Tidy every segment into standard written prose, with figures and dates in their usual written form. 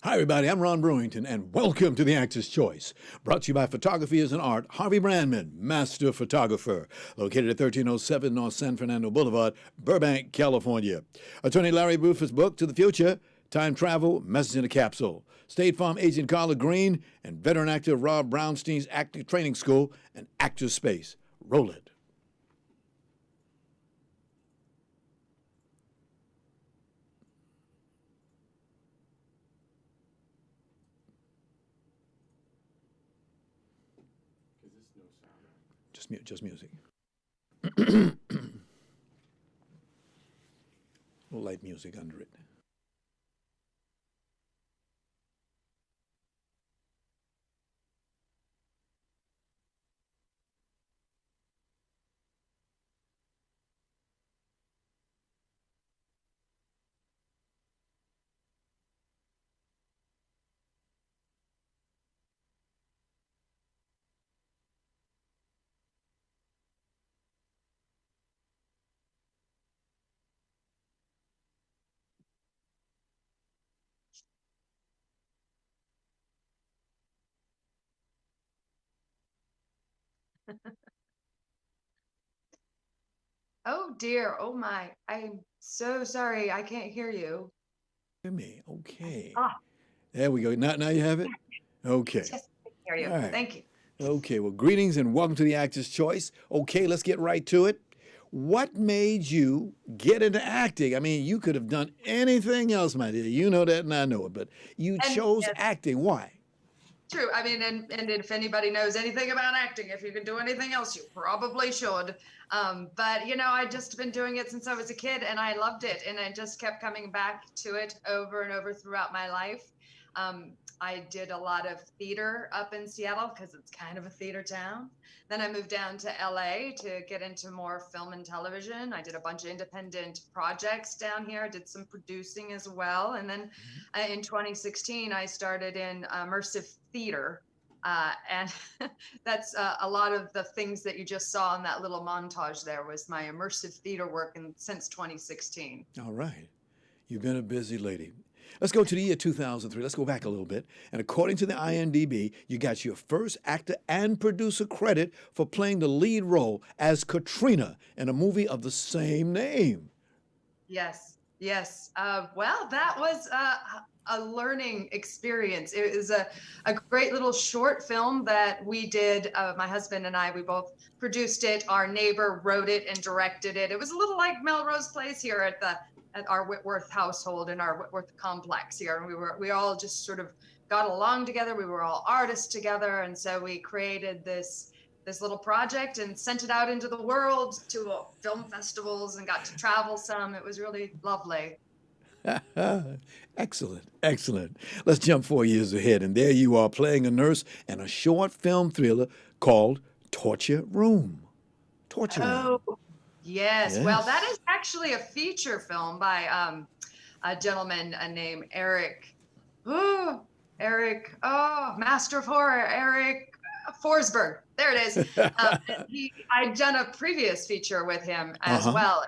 Hi, everybody. I'm Ron Brewington, and welcome to The Actor's Choice. Brought to you by Photography is an Art, Harvey Brandman, Master Photographer. Located at 1307 North San Fernando Boulevard, Burbank, California. Attorney Larry Buford's book, To the Future, Time Travel, Message in a Capsule. State Farm agent Carla Green, and veteran actor Rob Brownstein's Acting Training School and Actors Space. Roll it. Just music. Light music under it. Oh dear. Oh my. I'm so sorry. I can't hear you. Hear me. Okay. Ah, There we go. Now you have it? Okay. yes, I can hear All you. right. Thank you. Okay. Well, greetings and welcome to The Actor's Choice. Okay, let's get right to it. What made you get into acting? I mean, you could have done anything else, my dear. You know that and I know it, but you And chose yes, acting. Why? true. I mean, and if anybody knows anything about acting, if you can do anything else, you probably should. But I just been doing it since I was a kid, and I loved it, and I just kept coming back to it over and over throughout my life. Um, I did a lot of theater up in Seattle because it's kind of a theater town. Then I moved down to LA to get into more film and television. I did a bunch of independent projects down here. I did some producing as well. And then in 2016, I started in immersive theater. And that's a lot of the things that you just saw in that little montage there was my immersive theater work since 2016. All right. You've been a busy lady. Let's go to the year 2003. Let's go back a little bit. And according to the IMDb, you got your first actor and producer credit for playing the lead role as Katrina in a movie of the same name. Yes, yes. Well, that was a learning experience. It was a great little short film that we did. My husband and I, we both produced it. Our neighbor wrote it and directed it. It was a little like Melrose Place here at our Whitworth household in our Whitworth complex here. And we all just sort of got along together. We were all artists together. And so we created this little project and sent it out into the world to film festivals and got to travel some. It was really lovely. Excellent, excellent. Let's jump 4 years ahead. And there you are playing a nurse in a short film thriller called Torture Room. Torture Room. Oh, yes. Well, that Yes. is actually a feature film by a gentleman named Eric. Oh, Master of Horror, Eric Forsberg. There it is. I'd done a previous feature with him as Uh-huh. well,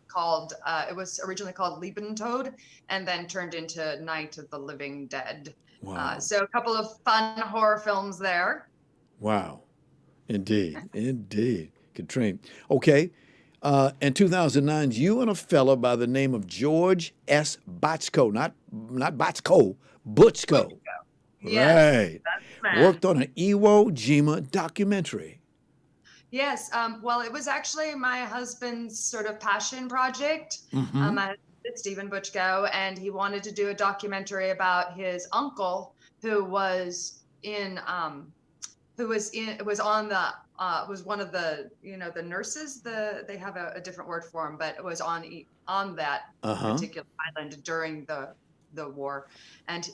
called it was originally called Toad, and then turned into Night of the Living Dead. Wow. So a couple of fun horror films there. Wow. Indeed. Indeed. Katrina. Okay. In 2009, you and a fella by the name of George S. Botchko, not Botchko, Butchko. Yes, Right. that's the man. Worked on an Iwo Jima documentary. Yes, well, it was actually my husband's sort of passion project. Mm-hmm. My husband is Stephen Butchko, and he wanted to do a documentary about his uncle who was on the was one of the the nurses. They have a different word for him, but it was on that Uh-huh. particular island during the war, and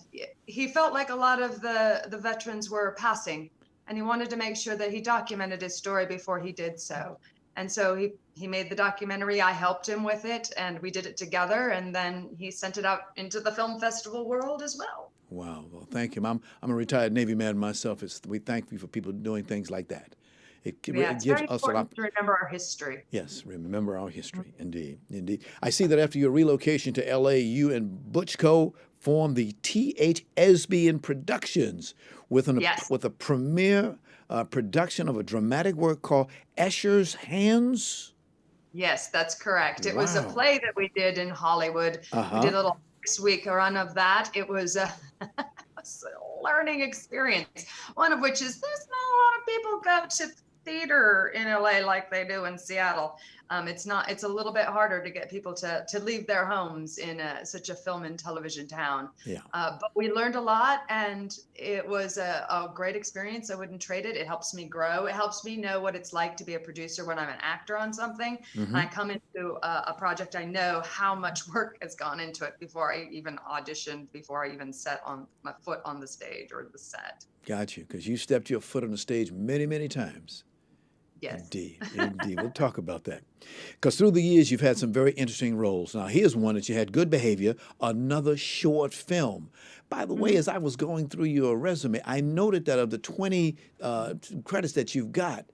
he felt like a lot of the veterans were passing, and he wanted to make sure that he documented his story before he did so. And so he made the documentary. I helped him with it, and we did it together. And then he sent it out into the film festival world as well. Wow. Well, thank you. I'm a retired Navy man myself. We thank you for people doing things like that. Yeah, It it's gives very us a lot. important to remember our history. Yes, remember our history. Indeed, indeed. I see that after your relocation to LA, you and Butchko formed the T.H. Esbian Productions with Yes. with a premiere production of a dramatic work called Escher's Hands. Yes, that's correct. It was a Wow. play that we did in Hollywood. We did a little 6-week run of that. It was a, was a learning experience. One of which is there's not a lot of people go to theater in LA like they do in Seattle. It's a little bit harder to get people to leave their homes in such a film and television town. Yeah. But we learned a lot, and it was a great experience. I wouldn't trade it. It helps me grow. It helps me know what it's like to be a producer when I'm an actor on something. And I come into a project, I know how much work has gone into it before I even auditioned, before I even set on my foot on the stage or the set. Got you, because you stepped your foot on the stage many, many times. Yes. Indeed, indeed. We'll talk about that. Because through the years, you've had some very interesting roles. Now, here's one that you had, Good Behavior, another short film. By the way, as I was going through your resume, I noted that of the 20 credits that you've got,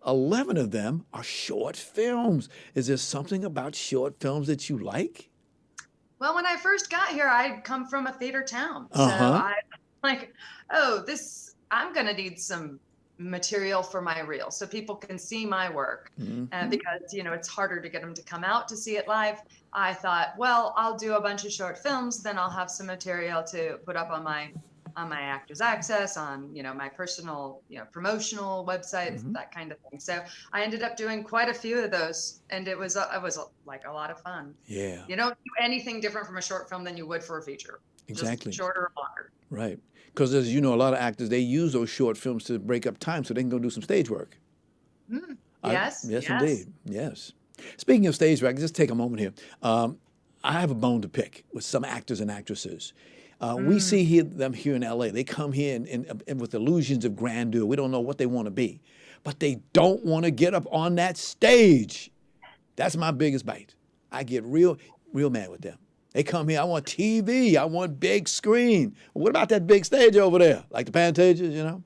11 of them are short films. Is there something about short films that you like? Well, when I first got here, I'd come from a theater town. So I like, I'm going to need some material for my reel so people can see my work. Because, it's harder to get them to come out to see it live. I thought, well, I'll do a bunch of short films, then I'll have some material to put up on my Actors Access, on, my personal, promotional websites, that kind of thing. So I ended up doing quite a few of those, and it was like a lot of fun. Yeah. You don't do anything different from a short film than you would for a feature. Exactly. Just shorter or longer. Right. Because as you know, a lot of actors, they use those short films to break up time so they can go do some stage work. Yes. Yes, indeed. Yes. Speaking of stage work, just take a moment here. I have a bone to pick with some actors and actresses. We see them here in LA. They come here and with illusions of grandeur. We don't know what they want to be, but they don't want to get up on that stage. That's my biggest bite. I get real mad with them. They come here, I want TV, I want big screen. What about that big stage over there? Like the Pantages,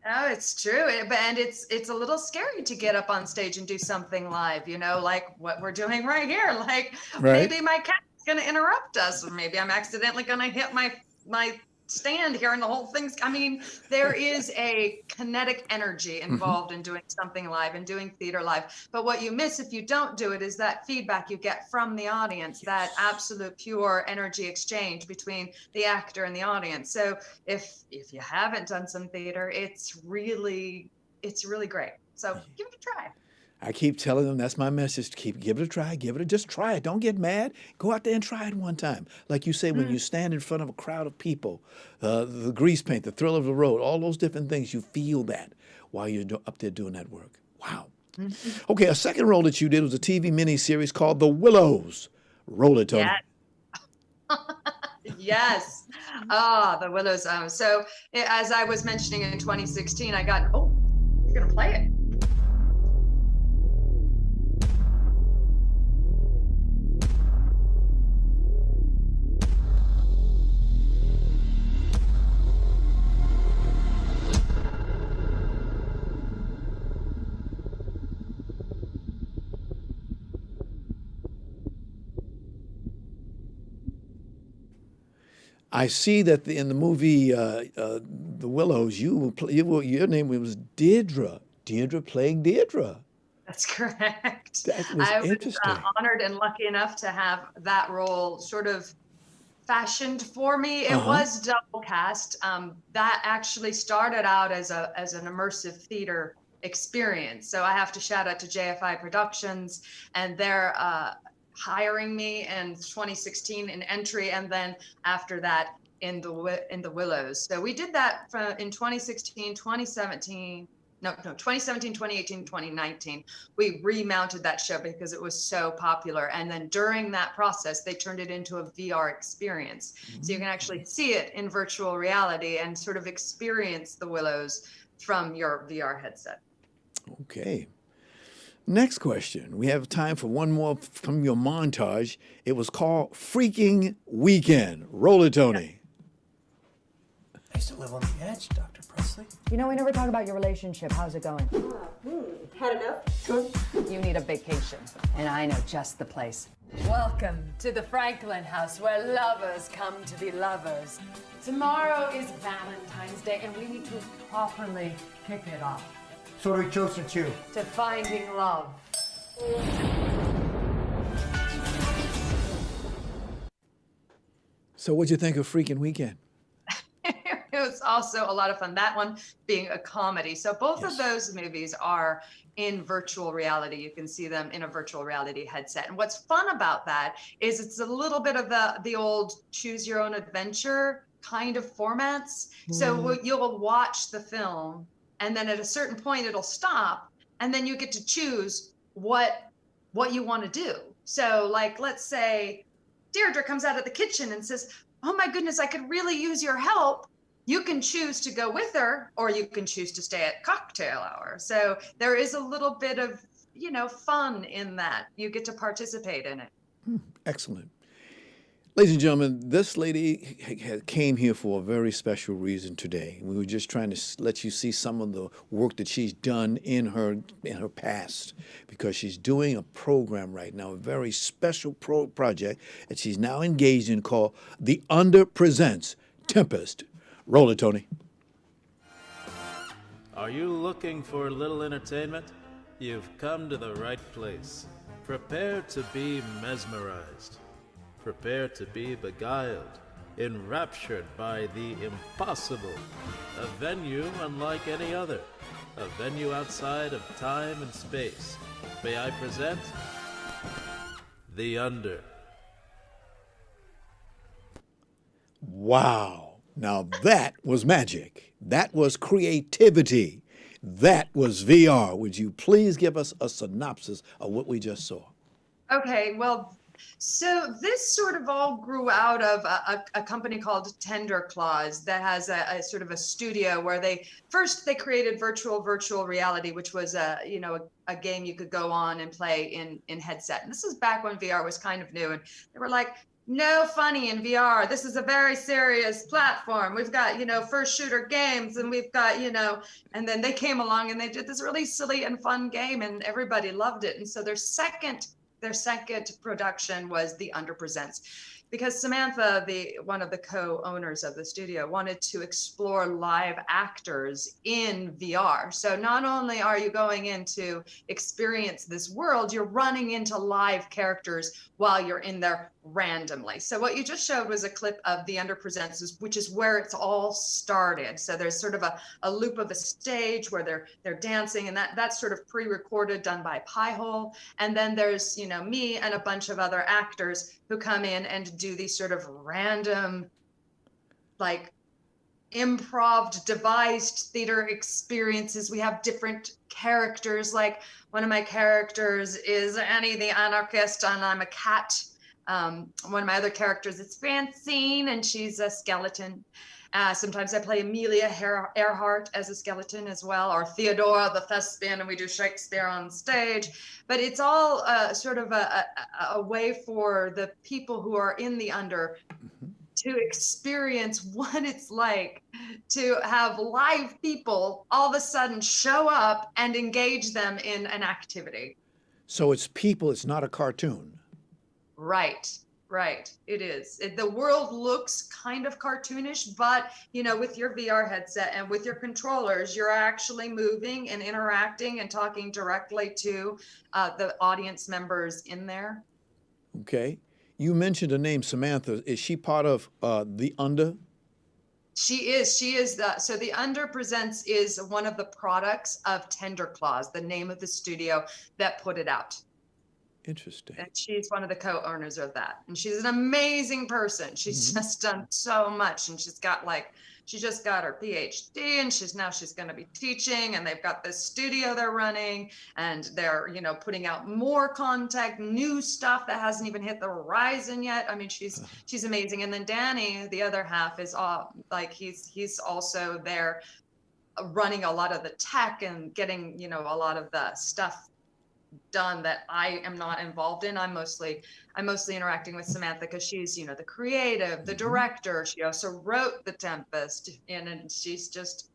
Oh, it's true. And it's a little scary to get up on stage and do something live, like what we're doing right here. Like maybe my cat's going to interrupt us, or maybe I'm accidentally going to hit my stand here and the whole thing's, there is a kinetic energy involved in doing something live and doing theater live. But what you miss if you don't do it is that feedback you get from the audience, that absolute pure energy exchange between the actor and the audience. So if you haven't done some theater, it's really great. So give it a try. I keep telling them that's my message. Give it a try. Just try it. Don't get mad. Go out there and try it one time. Like you say, when you stand in front of a crowd of people, the grease paint, the thrill of the road, all those different things, you feel that while you're up there doing that work. Wow. Okay, a second role that you did was a TV miniseries called The Willows. Roll it, Tony. Yes. The Willows. So as I was mentioning in 2016, I got, you're going to play it. I see that in the movie The Willows, your name was Deirdre. Deirdre playing Deirdre. That's correct. That was interesting. I was honored and lucky enough to have that role sort of fashioned for me. It was double cast. That actually started out as an immersive theater experience. So I have to shout out to JFI Productions, and they're hiring me in 2016 in entry, and then after that in the Willows. So we did that in 2016, 2017. No, 2017, 2018, 2019. We remounted that show because it was so popular. And then during that process, they turned it into a VR experience. So you can actually see it in virtual reality and sort of experience the Willows from your VR headset. Okay. Next question. We have time for one more from your montage. It was called Freaking Weekend. Roll it, Tony. I used to live on the edge, Dr. Presley. We never talk about your relationship. How's it going? Had enough? Good. You need a vacation, and I know just the place. Welcome to the Franklin house where lovers come to be lovers. Tomorrow is Valentine's Day and we need to properly kick it off. So what are we toasting to? To finding love. So what'd you think of Freakin' Weekend? It was also a lot of fun. That one being a comedy. So both of those movies are in virtual reality. You can see them in a virtual reality headset. And what's fun about that is it's a little bit of the old choose your own adventure kind of formats. So you'll watch the film and then at a certain point it'll stop and then you get to choose what you want to do. So like, let's say Deirdre comes out of the kitchen and says, "Oh my goodness, I could really use your help." You can choose to go with her or you can choose to stay at cocktail hour. So there is a little bit of, fun in that. You get to participate in it. Excellent. Ladies and gentlemen, this lady came here for a very special reason today. We were just trying to let you see some of the work that she's done in her past, because she's doing a program right now, a very special project that she's now engaged in called The Under Presents Tempest. Roll it, Tony. Are you looking for a little entertainment? You've come to the right place. Prepare to be mesmerized. Prepare to be beguiled, enraptured by the impossible. A venue unlike any other. A venue outside of time and space. May I present The Under. Wow. Now that was magic. That was creativity. That was VR. Would you please give us a synopsis of what we just saw? Okay, well, so this sort of all grew out of a company called Tender Claws that has a sort of a studio where they created virtual reality, which was a game you could go on and play in headset. And this was back when VR was kind of new, and they were like, no funny in VR. This is a very serious platform. We've got, first shooter games and we've got, and then they came along and they did this really silly and fun game and everybody loved it. And so their second production was The Under Presents, because Samantha, one of the co-owners of the studio, wanted to explore live actors in VR. So not only are you going in to experience this world, you're running into live characters while you're in there randomly. So what you just showed was a clip of The Under Presents, which is where it's all started. So there's sort of a loop of a stage where they're dancing, and that's sort of pre-recorded, done by Piehole. And then there's, me and a bunch of other actors who come in and do these sort of random, like, improv devised theater experiences. We have different characters. Like, one of my characters is Annie the anarchist, and I'm a cat. One of my other characters is Francine, and she's a skeleton. Sometimes I play Amelia Earhart as a skeleton as well, or Theodora the thespian, and we do Shakespeare on stage. But it's all sort of a way for the people who are in the under to experience what it's like to have live people all of a sudden show up and engage them in an activity. So it's people, it's not a cartoon. Right. It is. The world looks kind of cartoonish, but, with your VR headset and with your controllers, you're actually moving and interacting and talking directly to the audience members in there. Okay. You mentioned the name Samantha. Is she part of The Under? She is. So The Under Presents is one of the products of Tender Claws, the name of the studio that put it out. Interesting. And she's one of the co-owners of that. And she's an amazing person. She's just done so much. And she's just got her PhD, and she's going to be teaching, and they've got this studio they're running, and they're, putting out more content, new stuff that hasn't even hit the horizon yet. I mean, she's amazing. And then Danny, the other half, is he's also there running a lot of the tech and getting, a lot of the stuff done that I am not involved in. I'm mostly interacting with Samantha because she's, the creative, the director. She also wrote The Tempest, and she's just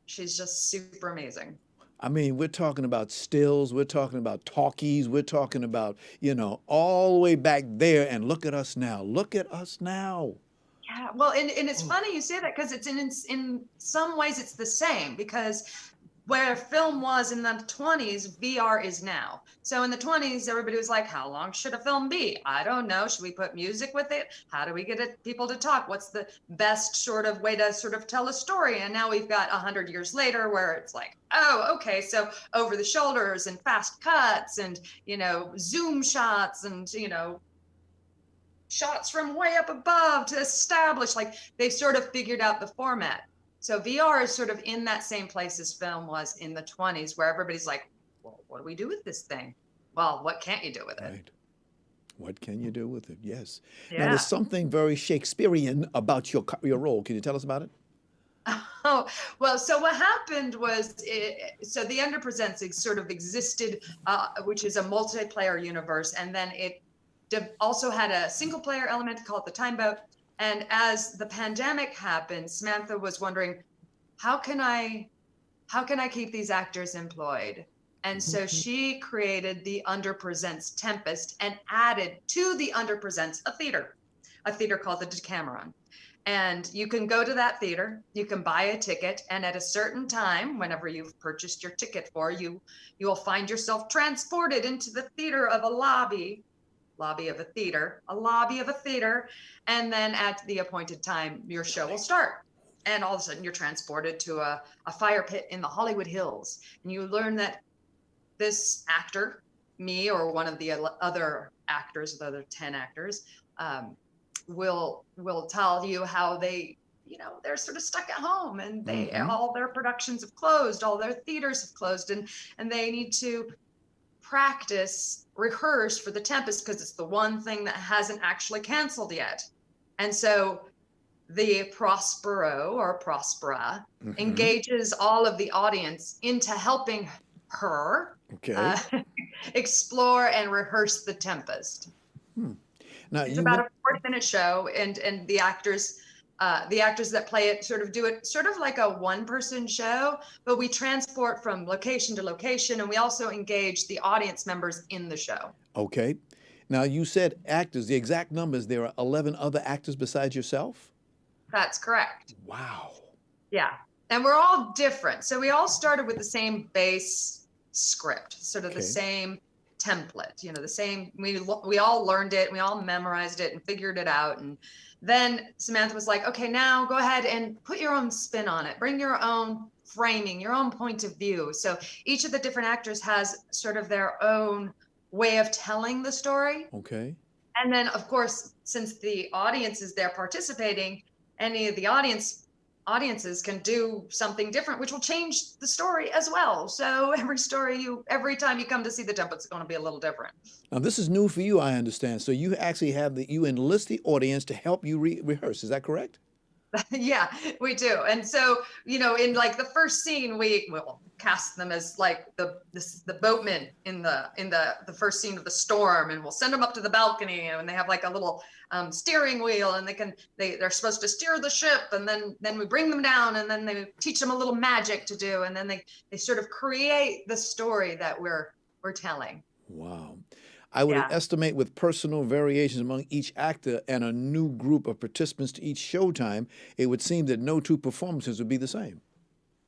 super amazing. I mean, we're talking about stills, we're talking about talkies, we're talking about, all the way back there. And look at us now. Look at us now. Yeah, well, and it's funny you say that because it's in some ways it's the same because where film was in the 20s, VR is now. So in the 20s, everybody was like, how long should a film be? I don't know. Should we put music with it? How do we get people to talk? What's the best sort of way to sort of tell a story? And now we've got 100 years later where it's like, oh, okay, so over the shoulders and fast cuts and, zoom shots and, shots from way up above to establish, like they've sort of figured out the format. So VR is sort of in that same place as film was in the 20s, where everybody's like, well, what do we do with this thing? Well, what can't you do with it? Right. What can you do with it? Yes. Yeah. Now, there's something very Shakespearean about your role. Can you tell us about it? Oh, well, so what happened was, so the Underpresents sort of existed, which is a multiplayer universe, and then it also had a single player element called the Time Boat. And as the pandemic happened, Samantha was wondering, how can I keep these actors employed? And so she created the Underpresents Tempest and added to the Underpresents a theater called the Decameron. And you can go to that theater, you can buy a ticket, and at a certain time, whenever you've purchased your ticket you will find yourself transported into the theater of a lobby of a theater, and then at the appointed time, your show will start. And all of a sudden you're transported to a fire pit in the Hollywood Hills. And you learn that this actor, me or one of the other actors, the other 10 actors, will tell you how they, they're sort of stuck at home and all their productions have closed, all their theaters have closed, and they need to rehearse for the Tempest because it's the one thing that hasn't actually canceled yet. And so the Prospero or Prospera engages all of the audience into helping her explore and rehearse the Tempest. Now, it's about a 40-minute show, and the actors that play it sort of do it sort of like a one-person show, but we transport from location to location, and we also engage the audience members in the show. Okay. Now, you said actors, the exact numbers, there are 11 other actors besides yourself? That's correct. Wow. Yeah. And we're all different. So we all started with the same base script, sort of the same template, the same, we all learned it, we all memorized it and figured it out. And then Samantha was like, okay, now go ahead and put your own spin on it. Bring your own framing, your own point of view. So each of the different actors has sort of their own way of telling the story. Okay. And then, of course, since the audience is there participating, any of the audiences can do something different, which will change the story as well. So every time you come to see the Tempest, it's going to be a little different. Now, this is new for you, I understand. So you actually you enlist the audience to help you rehearse. Is that correct? Yeah, we do. And so, in like the first scene, we will cast them as like the boatmen in the first scene of the storm, and we'll send them up to the balcony, and they have like a little steering wheel, and they're supposed to steer the ship, and then we bring them down, and then they teach them a little magic to do, and then they sort of create the story that we're telling. Wow. I would estimate with personal variations among each actor and a new group of participants to each showtime, it would seem that no two performances would be the same.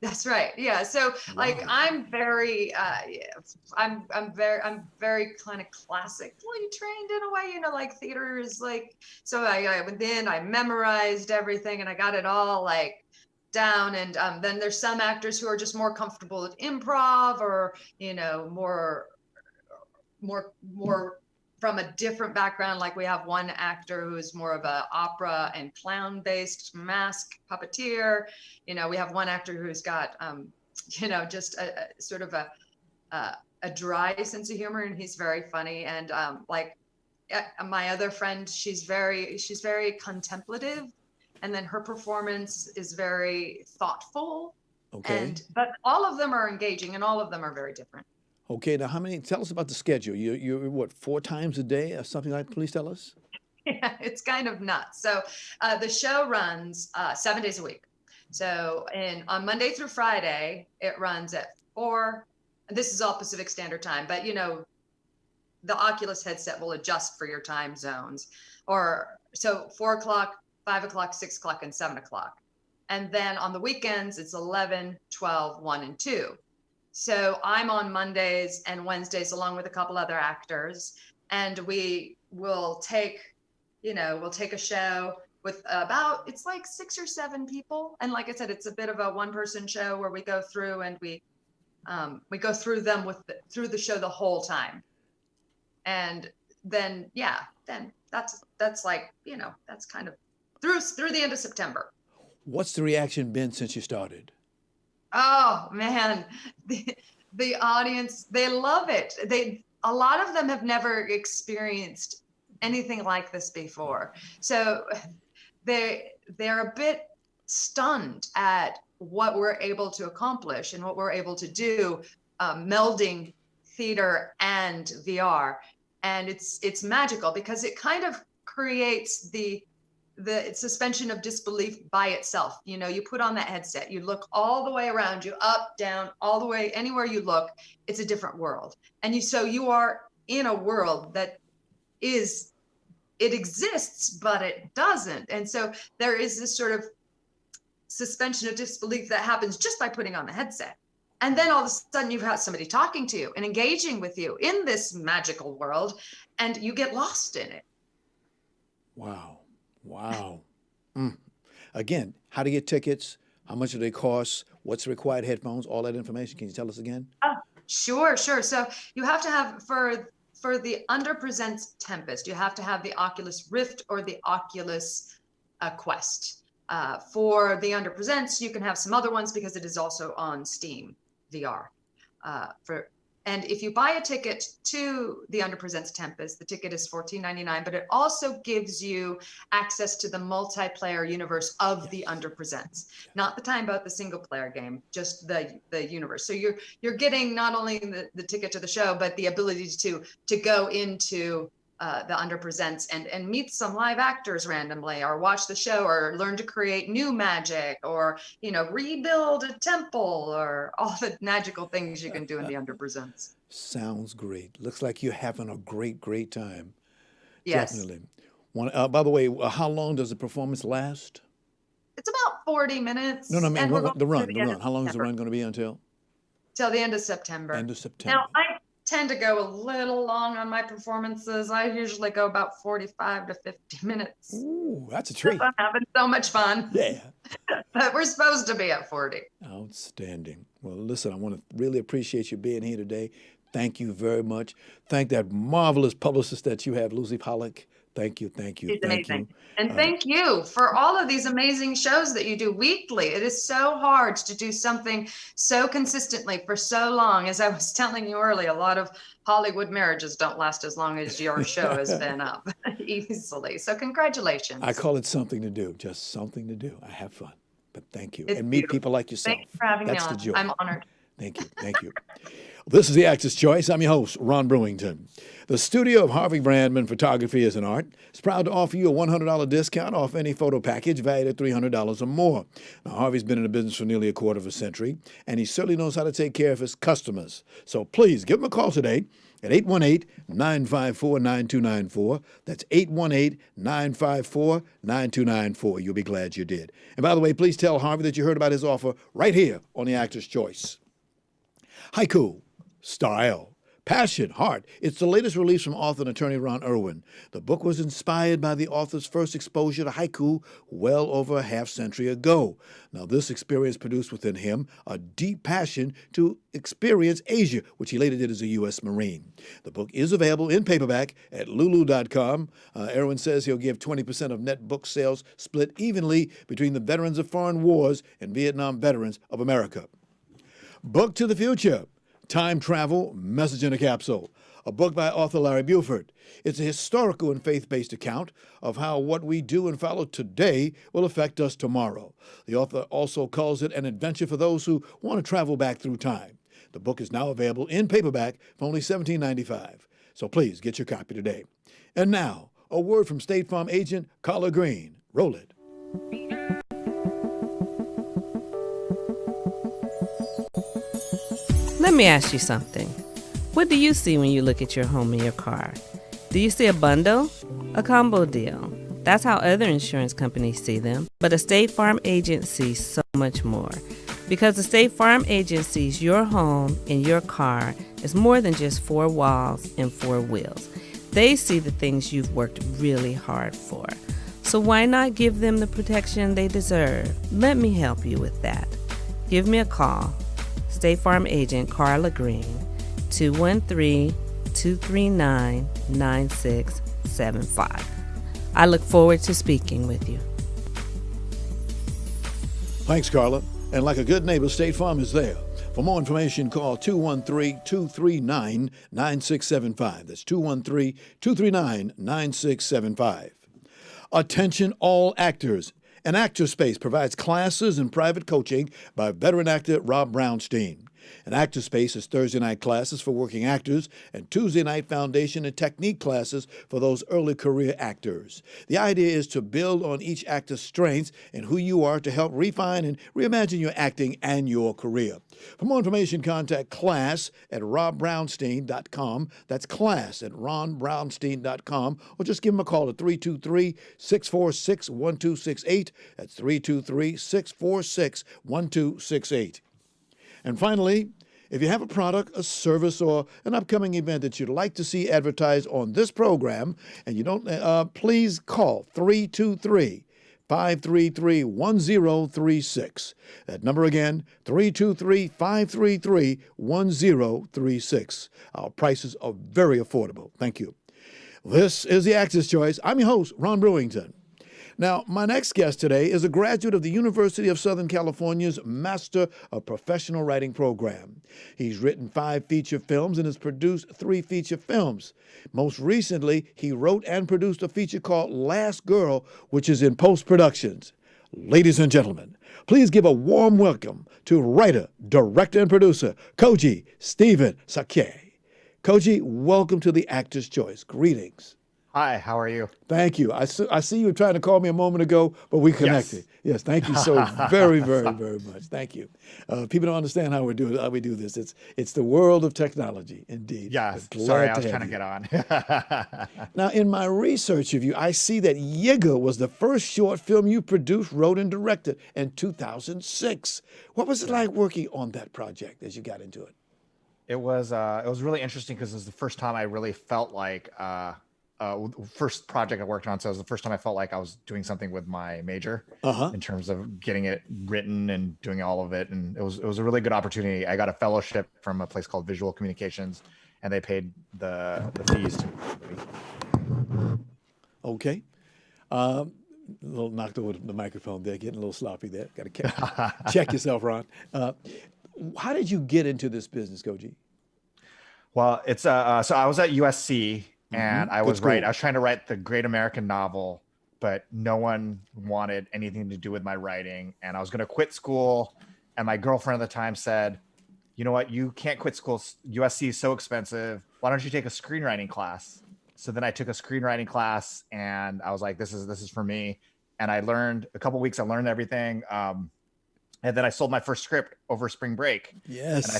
That's right. Yeah. So like I'm very I'm very kind of classically trained in a way, like theater is like, so I went in, I memorized everything and I got it all like down. And then there's some actors who are just more comfortable with improv or, more from a different background. Like we have one actor who is more of a opera and clown based mask puppeteer. We have one actor who's got, just a sort of a dry sense of humor, and he's very funny. And my other friend, she's very contemplative, and then her performance is very thoughtful. Okay. But all of them are engaging, and all of them are very different. Okay, now tell us about the schedule. You're what, 4 times a day or something like that? Please tell us. Yeah, it's kind of nuts. So the show runs 7 days a week. So on Monday through Friday, it runs at or this is all Pacific Standard Time, but the Oculus headset will adjust for your time zones. Or so 4 o'clock, 5 o'clock, 6 o'clock, and 7 o'clock. And then on the weekends, it's 11, 12, 1, and 2. So I'm on Mondays and Wednesdays along with a couple other actors. And we will take a show with it's like 6 or 7 people. And like I said, it's a bit of a one-person show where we go through and we go through them through the show the whole time. And then that's like, that's kind of through the end of September. What's the reaction been since you started? Oh man, the audience, they love it. A lot of them have never experienced anything like this before. So they're a bit stunned at what we're able to accomplish and what we're able to do, melding theater and VR. And it's magical because it kind of creates the suspension of disbelief by itself. You put on that headset, you look all the way around you, up, down, all the way, anywhere you look, it's a different world. And so you are in a world that it exists, but it doesn't. And so there is this sort of suspension of disbelief that happens just by putting on the headset. And then all of a sudden you've got somebody talking to you and engaging with you in this magical world, and you get lost in it. Wow. Again, how to get tickets, how much do they cost, what's the required headphones, all that information. Can you tell us again? Sure. So you have to have, for the Under Presents Tempest, you have to have the Oculus Rift or the Oculus Quest. For the Under Presents, you can have some other ones because it is also on Steam VR. And if you buy a ticket to the Under Presents Tempest, the ticket is $14.99, but it also gives you access to the multiplayer universe of the Under Presents. Not the time boat, the single player game, just the universe. So you're getting not only the ticket to the show, but the ability to go into the Under Presents and meet some live actors randomly, or watch the show, or learn to create new magic, or rebuild a temple, or all the magical things you can do in the Under Presents. Sounds great. Looks like you're having a great time. Yes. Definitely. By the way, how long does the performance last? It's about 40 minutes. No, I mean, and we're the going to run. How long is the run going to be until? Till the end of September. End of September. Now, I tend to go a little long on my performances. I usually go about 45 to 50 minutes. Ooh, that's a treat. I'm having so much fun. Yeah. But we're supposed to be at 40. Outstanding. Well, listen, I want to really appreciate you being here today. Thank you very much. Thank that marvelous publicist that you have, Lucy Pollock. Thank you. She's amazing. And thank you for all of these amazing shows that you do weekly. It is so hard to do something so consistently for so long. As I was telling you earlier, a lot of Hollywood marriages don't last as long as your show has been up easily. So congratulations. I call it something to do, just something to do. I have fun. But thank you. It's and meet beautiful. people like yourself. Thanks for having That's me the on. joy. I'm honored. Thank you. This is The Actor's Choice. I'm your host, Ron Brewington. The studio of Harvey Brandman Photography is an Art is proud to offer you a $100 discount off any photo package valued at $300 or more. Now, Harvey's been in the business for nearly a quarter of a century, and he certainly knows how to take care of his customers. So please give him a call today at 818-954-9294. That's 818-954-9294. You'll be glad you did. And by the way, please tell Harvey that you heard about his offer right here on The Actor's Choice. Haiku, style, passion, heart. It's the latest release from author and attorney Ron Irwin. The book was inspired by the author's first exposure to haiku well over a half-century ago. Now, this experience produced within him a deep passion to experience Asia, which he later did as a U.S. Marine. The book is available in paperback at lulu.com. Irwin says he'll give 20% of net book sales split evenly between the veterans of foreign wars and Vietnam veterans of America. Book to the Future, Time Travel, Message in a Capsule, a book by author Larry Buford. It's a historical and faith-based account of how what we do and follow today will affect us tomorrow. The author also calls it an adventure for those who want to travel back through time. The book is now available in paperback for only $17.95. So please get your copy today. And now, a word from State Farm agent Carla Green. Roll it. Let me ask you something. What do you see when you look at your home and your car? Do you see a bundle? A combo deal? That's how other insurance companies see them. But a State Farm agent sees so much more. Because the State Farm agent sees your home and your car as more than just four walls and four wheels. They see the things you've worked really hard for. So why not give them the protection they deserve? Let me help you with that. Give me a call. State Farm agent Carla Green, 213-239-9675. I look forward to speaking with you. Thanks, Carla. And like a good neighbor, State Farm is there. For more information, call 213-239-9675. That's 213-239-9675. Attention all actors. An Actor Space provides classes and private coaching by veteran actor Rob Brownstein. An Actor Space is Thursday night classes for working actors and Tuesday night foundation and technique classes for those early career actors. The idea is to build on each actor's strengths and who you are to help refine and reimagine your acting and your career. For more information, contact class@robbrownstein.com. That's class@ronbrownstein.com, or just give him a call at 323-646-1268. That's 323-646-1268. And finally, if you have a product, a service, or an upcoming event that you'd like to see advertised on this program, and you don't, please call 323-533-1036. That number again, 323-533-1036. Our prices are very affordable. Thank you. This is the Actor's Choice. I'm your host, Ron Brewington. Now, my next guest today is a graduate of the University of Southern California's Master of Professional Writing program. He's written 5 feature films and has produced 3 feature films. Most recently, he wrote and produced a feature called Last Girl, which is in post-productions. Ladies and gentlemen, please give a warm welcome to writer, director, and producer, Koji Stephen Sakai. Koji, welcome to the Actor's Choice. Greetings. Hi, how are you? Thank you. I see you were trying to call me a moment ago, but we connected. Yes, thank you so very, very, very much. Thank you. People don't understand how we do this. It's the world of technology, indeed. Yeah, sorry, I was trying to get on. Now, in my research of you, I see that Yiga was the first short film you produced, wrote, and directed in 2006. What was it like working on that project as you got into it? It was really interesting because it was the first time I really felt like first project I worked on. So it was the first time I felt like I was doing something with my major in terms of getting it written and doing all of it. And it was a really good opportunity. I got a fellowship from a place called Visual Communications, and they paid the fees to me. Okay. A little knocked over the microphone there, getting a little sloppy there. Got to check yourself, Ron. How did you get into this business, Koji? Well, it's so I was at USC. And I was I was trying to write the great American novel, but no one wanted anything to do with my writing. And I was going to quit school. And my girlfriend at the time said, you know what, you can't quit school. USC is so expensive. Why don't you take a screenwriting class? So then I took a screenwriting class and I was like, this is for me. And I learned a couple of weeks, I learned everything. And then I sold my first script over spring break. Yes. And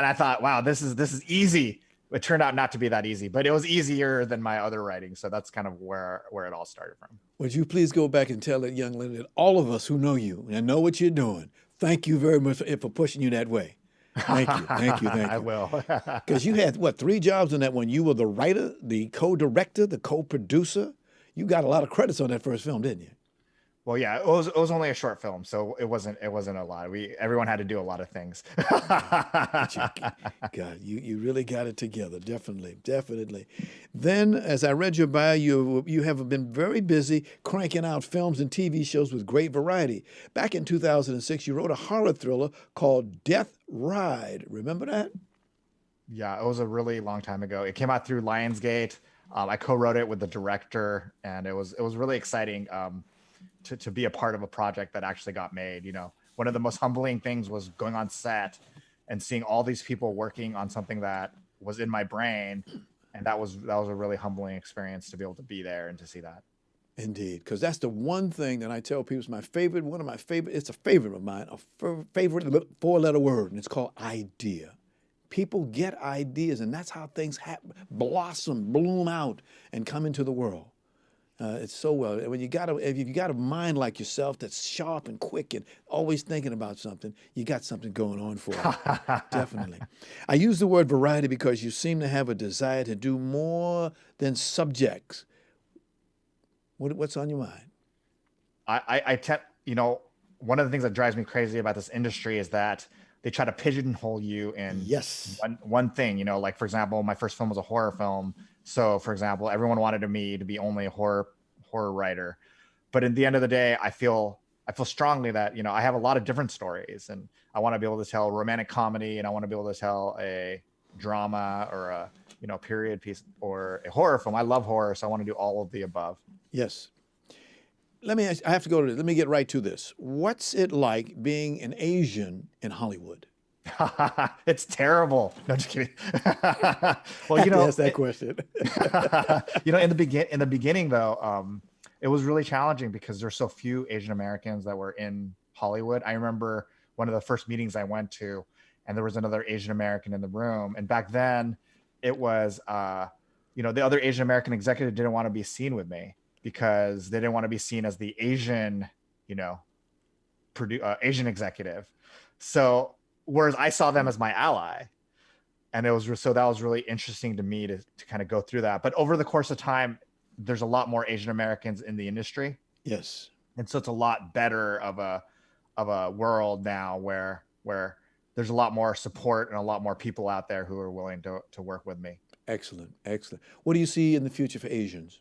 I thought, wow, this is easy. It turned out not to be that easy, but it was easier than my other writing. So that's kind of where it all started from. Would you please go back and tell that young lady that all of us who know you and know what you're doing, thank you very much for pushing you that way. Thank you, thank you, thank you. I will. Because you had, 3 jobs in that one? You were the writer, the co-director, the co-producer. You got a lot of credits on that first film, didn't you? Well, yeah, it was only a short film, so it wasn't a lot. Everyone had to do a lot of things. God, you really got it together. Definitely. Then, as I read your bio, you have been very busy cranking out films and TV shows with great variety. Back in 2006, you wrote a horror thriller called Death Ride. Remember that? Yeah, it was a really long time ago. It came out through Lionsgate. I co-wrote it with the director, and it was really exciting. To be a part of a project that actually got made. You know, one of the most humbling things was going on set and seeing all these people working on something that was in my brain. And that was a really humbling experience to be able to be there and to see that. Indeed, because that's the one thing that I tell people is one of my favorite, it's a favorite of mine, a favorite 4-letter word, and it's called idea. people get ideas, and that's how things blossom, bloom out, and come into the world. It's so well. When if you got a mind like yourself that's sharp and quick and always thinking about something, you got something going on for you. Definitely. I use the word variety because you seem to have a desire to do more than subjects. What's on your mind? I tend, one of the things that drives me crazy about this industry is that they try to pigeonhole you in one thing. Like for example, my first film was a horror film. So for example, everyone wanted me to be only a horror writer. But at the end of the day, I feel strongly that, I have a lot of different stories, and I want to be able to tell a romantic comedy, and I want to be able to tell a drama or a, period piece or a horror film. I love horror, so I want to do all of the above. Yes. Let me get right to this. What's it like being an Asian in Hollywood? It's terrible. No, just kidding. Well, ask that question. In the beginning though, it was really challenging because there's so few Asian Americans that were in Hollywood. I remember one of the first meetings I went to, and there was another Asian American in the room. And back then, it was the other Asian American executive didn't want to be seen with me because they didn't want to be seen as the Asian, Asian executive. So whereas I saw them as my ally, and that was really interesting to me to kind of go through that. But over the course of time, there's a lot more Asian Americans in the industry. Yes. And so it's a lot better of a world now where there's a lot more support and a lot more people out there who are willing to work with me. Excellent. What do you see in the future for Asians?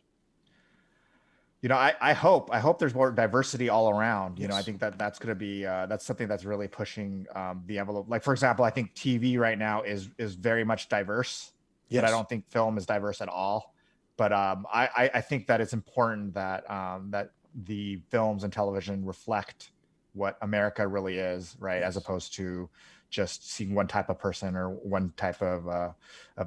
I hope there's more diversity all around. Yes. I think that's going to be, that's something that's really pushing the envelope. Like, for example, I think TV right now is very much diverse, yes. But I don't think film is diverse at all. But I think that it's important that that the films and television reflect what America really is, right? Yes. As opposed to just seeing one type of person or one type of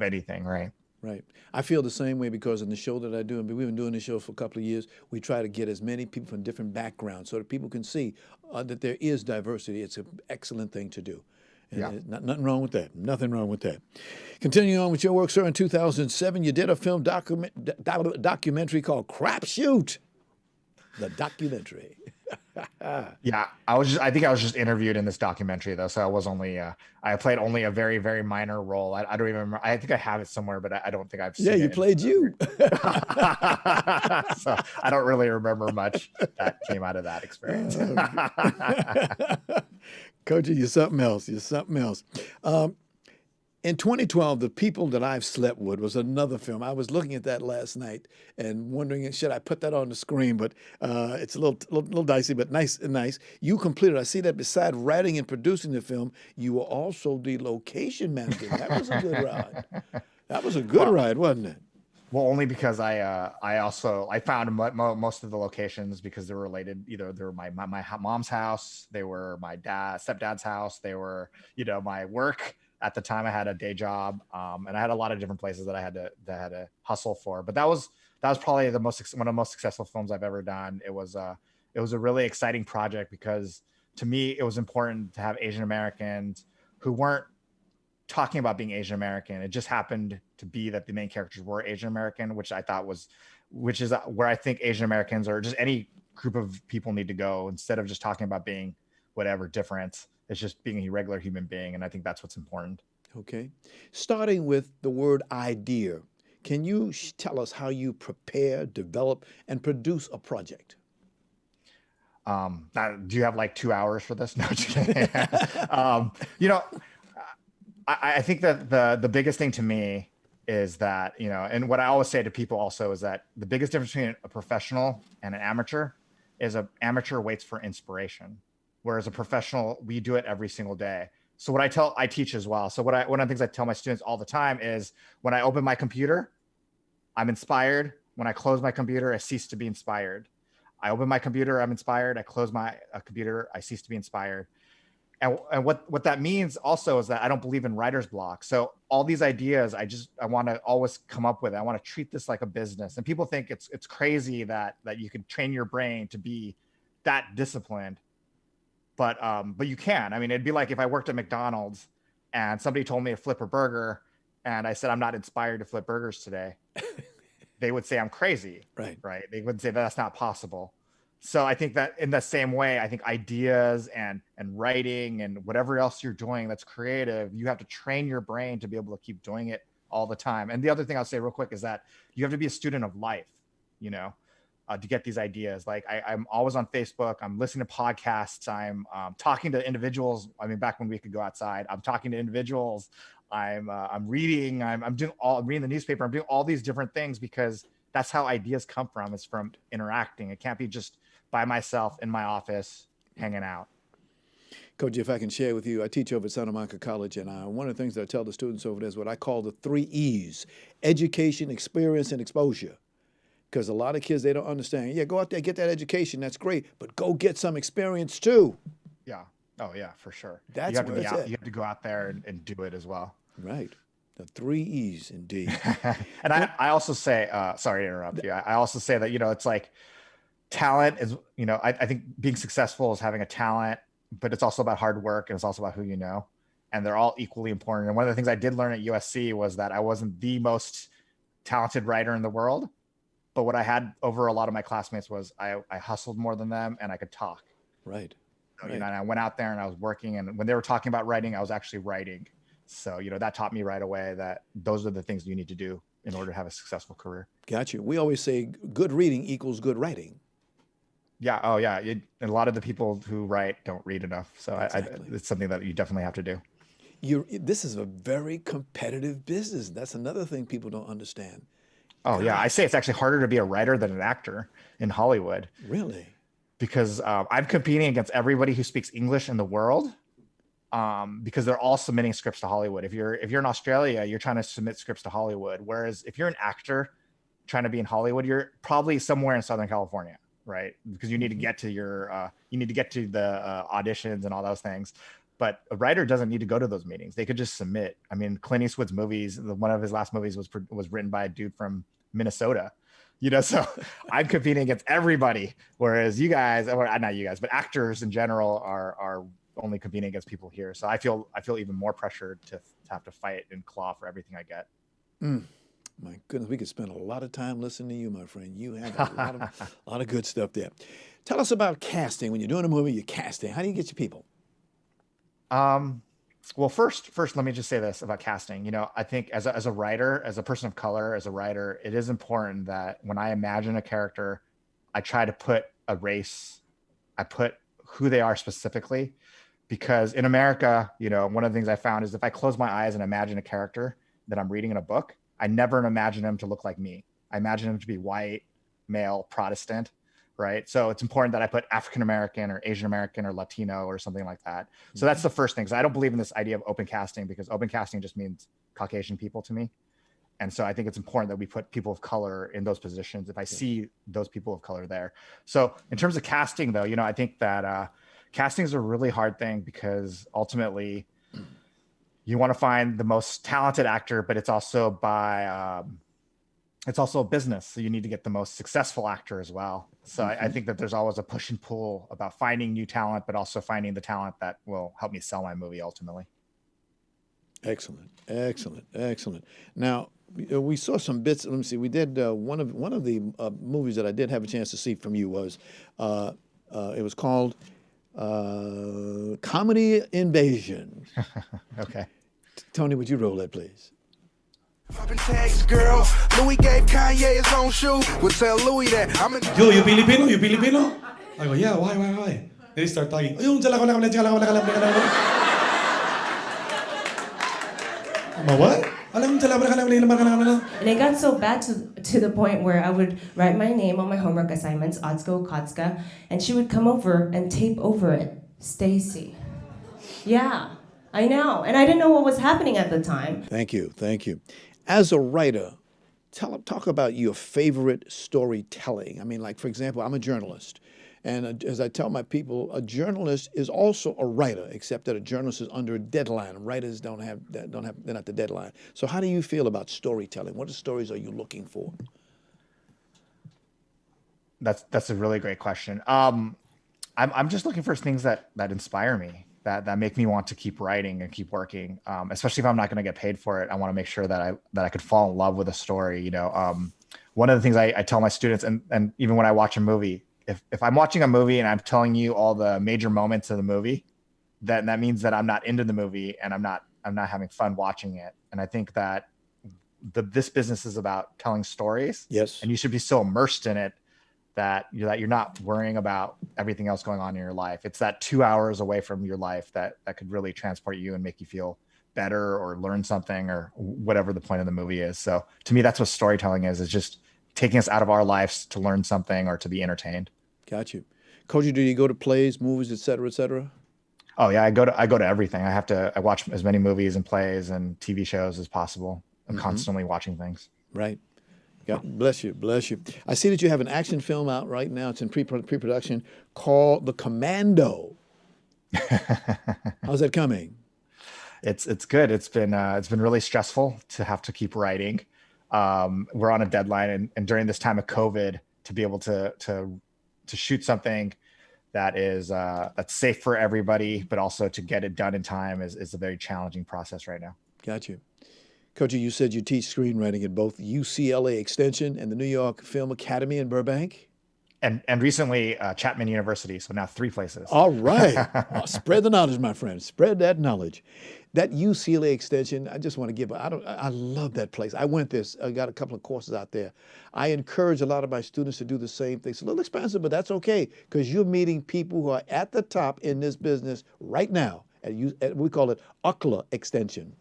anything, right? Right. I feel the same way because in the show that I do, and we've been doing this show for a couple of years, we try to get as many people from different backgrounds so that people can see that there is diversity. It's an excellent thing to do. And there's nothing wrong with that. Nothing wrong with that. Continuing on with your work, sir, in 2007, you did a film documentary called Crapshoot, the documentary. Yeah, I think I was just interviewed in this documentary though, so I was only I played only a very, very minor role. I don't even remember. I think I have it somewhere, but I don't think I've seen it. Yeah, you played you. So I don't really remember much that came out of that experience. Koji, you're something else. In 2012, The People That I've Slept With was another film. I was looking at that last night and wondering, should I put that on the screen? But it's a little dicey, but nice. You completed. I see that beside writing and producing the film, you were also the location manager. That was a good ride. That was a good ride, wasn't it? Well, only because I found most of the locations because they were related. Either they were my mom's house, they were my stepdad's house, they were my work. At the time, I had a day job, and I had a lot of different places that I had to hustle for. But that was probably one of the most successful films I've ever done. It was a really exciting project because to me, it was important to have Asian Americans who weren't talking about being Asian American. It just happened to be that the main characters were Asian American, which is where I think Asian Americans or just any group of people need to go instead of just talking about being whatever different. It's just being a regular human being. And I think that's what's important. Okay. Starting with the word idea, can you tell us how you prepare, develop, and produce a project? Do you have like 2 hours for this? No, just kidding. I think that the biggest thing to me is that, and what I always say to people also is that the biggest difference between a professional and an amateur is an amateur waits for inspiration. Whereas a professional, we do it every single day. So what I teach as well. So one of the things I tell my students all the time is when I open my computer, I'm inspired. When I close my computer, I cease to be inspired. I open my computer, I'm inspired. I close my computer, I cease to be inspired. And what that means also is that I don't believe in writer's block. So all these ideas, I want to always come up with it. I want to treat this like a business. And people think it's crazy that you can train your brain to be that disciplined. But you can. I mean, it'd be like if I worked at McDonald's and somebody told me to flip a burger, and I said, I'm not inspired to flip burgers today, they would say I'm crazy. Right. Right. They would say that's not possible. So I think that in the same way, I think ideas and writing and whatever else you're doing that's creative, you have to train your brain to be able to keep doing it all the time. And the other thing I'll say real quick is that you have to be a student of life, to get these ideas. Like I'm always on Facebook. I'm listening to podcasts. I'm talking to individuals. I mean, back when we could go outside, I'm talking to individuals. I'm reading. I'm reading the newspaper. I'm doing all these different things because that's how ideas come from. It's from interacting. It can't be just by myself in my office hanging out. Koji, if I can share with you, I teach over at Santa Monica College, and one of the things that I tell the students over there is what I call the 3 E's: education, experience, and exposure. Because a lot of kids, they don't understand. Yeah, go out there, get that education. That's great. But go get some experience too. Yeah. Oh, yeah, for sure. That's you have to where be it's out. at. You have to go out there and do it as well. Right. The 3 E's, indeed. And I also say, sorry to interrupt you. I also say that, it's like talent is, I think being successful is having a talent, but it's also about hard work, and it's also about who you know. And they're all equally important. And one of the things I did learn at USC was that I wasn't the most talented writer in the world. But what I had over a lot of my classmates was I hustled more than them, and I could talk. Right. So, and I went out there and I was working, and when they were talking about writing, I was actually writing. So, that taught me right away that those are the things you need to do in order to have a successful career. Got you. We always say good reading equals good writing. Yeah. Oh, yeah. And a lot of the people who write don't read enough. So Exactly. it's something that you definitely have to do. This is a very competitive business. That's another thing people don't understand. Oh, yeah. I say it's actually harder to be a writer than an actor in Hollywood. Really? Because I'm competing against everybody who speaks English in the world, because they're all submitting scripts to Hollywood. If you're in Australia, you're trying to submit scripts to Hollywood. Whereas if you're an actor trying to be in Hollywood, you're probably somewhere in Southern California, right? Because you need to get to the auditions and all those things. But a writer doesn't need to go to those meetings. They could just submit. I mean, Clint Eastwood's movies, one of his last movies was written by a dude from Minnesota, so I'm competing against everybody. Whereas you guys, or not you guys, but actors in general are only competing against people here. So I feel even more pressured to have to fight and claw for everything I get. My goodness, we could spend a lot of time listening to you, my friend. You have a lot of good stuff there. Tell us about casting. When you're doing a movie, you're casting. How do you get your people? Well, first, let me just say this about casting. I think as a writer, as a person of color, as a writer, it is important that when I imagine a character, I try to put a race, I put who they are specifically, because in America, one of the things I found is if I close my eyes and imagine a character that I'm reading in a book, I never imagine him to look like me. I imagine him to be white, male, Protestant. Right. So it's important that I put African-American or Asian-American or Latino or something like that. So that's the first thing. So I don't believe in this idea of open casting, because open casting just means Caucasian people to me. And so I think it's important that we put people of color in those positions if I see those people of color there. So in terms of casting, though, I think that casting is a really hard thing, because ultimately you want to find the most talented actor, but it's also it's also a business. So you need to get the most successful actor as well. So I think that there's always a push and pull about finding new talent, but also finding the talent that will help me sell my movie ultimately. Excellent. Now, we saw some bits. Let me see. We did one of the movies that I did have a chance to see from you was it was called Comedy Invasion. Okay. Tony, would you roll that, please? Tags, girl. Louis gave Kanye his own shoe. Would tell Louis that I'm in. Yo, you Filipino? You Filipino? I go, yeah, why? Then they start talking. I'm what? And it got so bad to the point where I would write my name on my homework assignments, Otsko Kotska, and she would come over and tape over it, Stacy. Yeah, I know. And I didn't know what was happening at the time. Thank you. As a writer, talk about your favorite storytelling. I mean, like, for example, I'm a journalist. And as I tell my people, a journalist is also a writer, except that a journalist is under a deadline. Writers they're not the deadline. So how do you feel about storytelling? What stories are you looking for? That's a really great question. I'm just looking for things that inspire me. that make me want to keep writing and keep working. Especially if I'm not going to get paid for it, I want to make sure that I could fall in love with a story. One of the things I tell my students, and even when I watch a movie, if I'm watching a movie and I'm telling you all the major moments of the movie, that means that I'm not into the movie and I'm not having fun watching it. And I think that this business is about telling stories. Yes. And you should be so immersed in it that you're not worrying about everything else going on in your life. It's that 2 hours away from your life that could really transport you and make you feel better or learn something or whatever the point of the movie is. So to me, that's what storytelling is just taking us out of our lives to learn something or to be entertained. Got you. Koji, do you go to plays, movies, et cetera, et cetera? Oh yeah, I go to everything. I watch as many movies and plays and TV shows as possible. I'm constantly watching things. Right. God bless you. Bless you. I see that you have an action film out right now. It's in pre-production called The Commando. How's that coming? It's good. It's been really stressful to have to keep writing. We're on a deadline, and during this time of COVID, to be able to shoot something that is that's safe for everybody, but also to get it done in time is a very challenging process right now. Got you. Koji, you said you teach screenwriting at both UCLA Extension and the New York Film Academy in Burbank. And recently Chapman University, so now 3 places. All right. Spread the knowledge, my friend. Spread that knowledge. That UCLA Extension, I just want to give, I love that place. I went there. I got a couple of courses out there. I encourage a lot of my students to do the same thing. It's a little expensive, but that's okay, because you're meeting people who are at the top in this business right now. We call it UCLA Extension.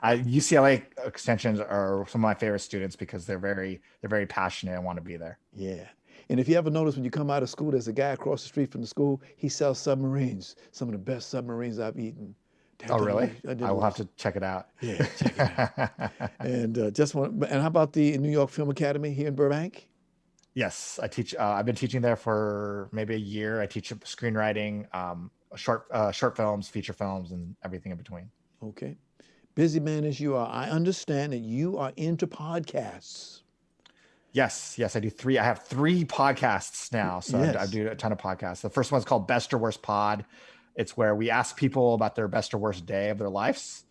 UCLA extensions are some of my favorite students because they're very passionate and want to be there. Yeah. And if you ever notice when you come out of school, there's a guy across the street from the school. He sells submarines, some of the best submarines I've eaten. Oh, really? I will have to check it out. Yeah, check it out. And and how about the New York Film Academy here in Burbank? Yes, I teach. I've been teaching there for maybe a year. I teach screenwriting, short films, feature films, and everything in between. Okay. Busy man as you are, I understand that you are into podcasts. Yes, I do 3. I have 3 podcasts now. So yes. I do a ton of podcasts. The first one's called Best or Worst Pod. It's where we ask people about their best or worst day of their lives.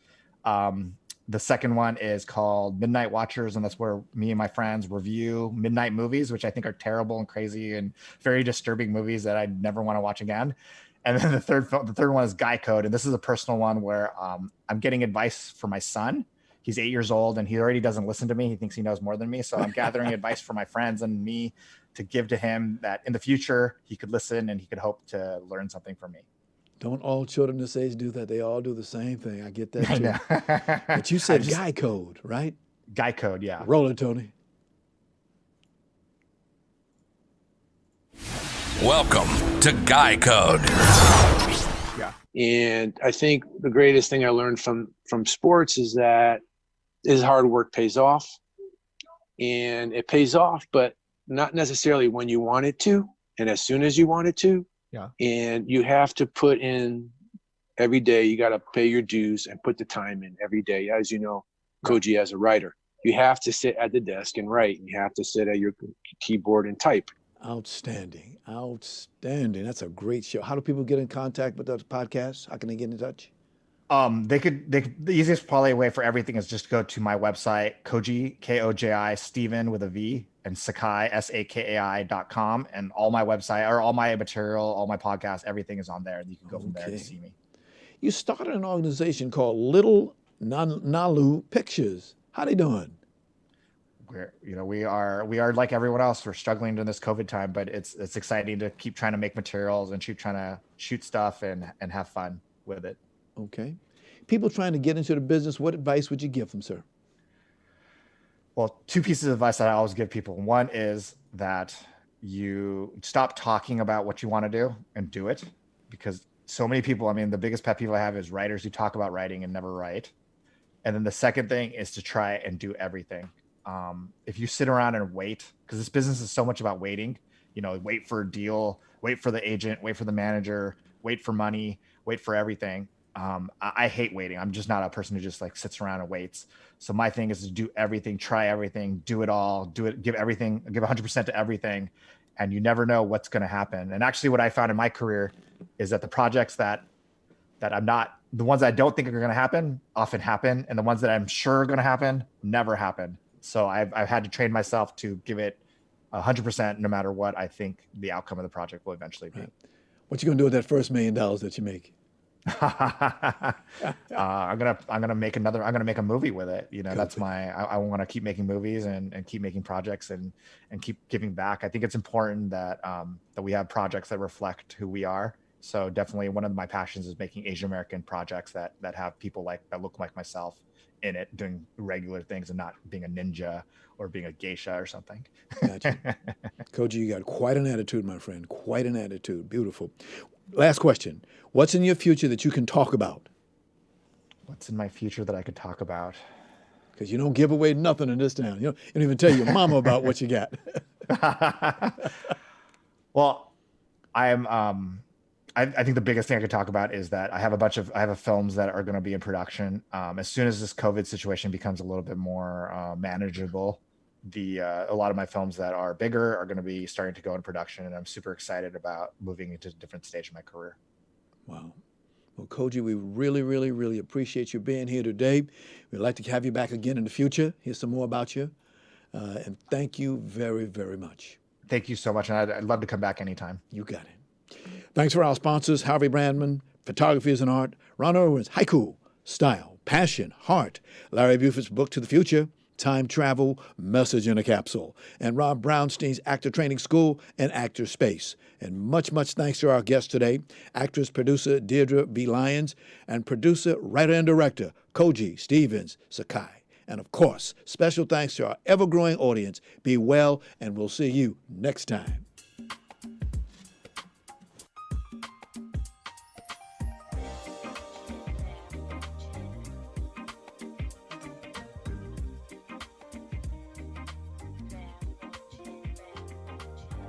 The second one is called Midnight Watchers, and that's where me and my friends review midnight movies, which I think are terrible and crazy and very disturbing movies that I'd never want to watch again. And then the third one is Guy Code. And this is a personal one where I'm getting advice for my son. He's 8 years old and he already doesn't listen to me. He thinks he knows more than me. So I'm gathering advice for my friends and me to give to him that in the future he could listen and he could hope to learn something from me. Don't all children this age do that? They all do the same thing. I get that too. But you said Guy Code, right? Guy Code, yeah. Roll it, Tony. Welcome to Guy Code. Yeah. And I think the greatest thing I learned from sports is that hard work pays off. And it pays off, but not necessarily when you want it to and as soon as you want it to. Yeah. And you have to put in every day. You got to pay your dues and put the time in every day. As you know, Koji, as a writer, you have to sit at the desk and write, and you have to sit at your keyboard and type. Outstanding. That's a great show. How do people get in contact with the podcast? How can they get in touch? The easiest probably way for everything is just go to my website, Koji, Koji, Steven with a V, and Sakai, Sakai.com. And all my website or all my material, all my podcasts, everything is on there. You can go from there to see me. You started an organization called Little Nalu Pictures. How they doing? We are like everyone else. We're struggling during this COVID time, but it's exciting to keep trying to make materials and keep trying to shoot stuff and have fun with it. Okay. People trying to get into the business, what advice would you give them, sir? Well, 2 pieces of advice that I always give people. One is that you stop talking about what you want to do and do it, because so many people, the biggest pet peeve I have is writers who talk about writing and never write. And then the second thing is to try and do everything. If you sit around and wait, because this business is so much about waiting, wait for a deal, wait for the agent, wait for the manager, wait for money, wait for everything. I hate waiting. I'm just not a person who just sits around and waits. So my thing is to do everything, try everything, do it all, give 100% to everything. And you never know what's going to happen. And actually what I found in my career is that the projects that I'm not, the ones that I don't think are going to happen often happen, and the ones that I'm sure are going to happen never happen. So I've had to train myself to give it 100% no matter what I think the outcome of the project will eventually be. Right. What you gonna do with that first $1 million that you make? I'm gonna make a movie with it. You know, that's I want to keep making movies and keep making projects and keep giving back. I think it's important that that we have projects that reflect who we are. So definitely one of my passions is making Asian American projects that have people that look like myself in it, doing regular things and not being a ninja or being a geisha or something. Gotcha. Koji, you got quite an attitude, my friend. Quite an attitude. Beautiful. Last question. What's in your future that you can talk about? What's in my future that I could talk about? Because you don't give away nothing in this town. You don't even tell your mama about what you got. Well, I think the biggest thing I could talk about is that I have films that are going to be in production. As soon as this COVID situation becomes a little bit more manageable, a lot of my films that are bigger are going to be starting to go in production, and I'm super excited about moving into a different stage of my career. Wow. Well, Koji, we really, really, really appreciate you being here today. We'd like to have you back again in the future, hear some more about you. And thank you very, very much. Thank you so much. And I'd love to come back anytime. You got it. Thanks for our sponsors, Harvey Brandman, Photography is an Art, Ron Irwin's Haiku, Style, Passion, Heart, Larry Buford's Book to the Future, Time Travel, Message in a Capsule, and Rob Brownstein's Actor Training School and Actor Space. And much, much thanks to our guest today, actress, producer Deirdre B. Lyons, and producer, writer, and director Koji Stevens Sakai. And of course, special thanks to our ever-growing audience. Be well, and we'll see you next time.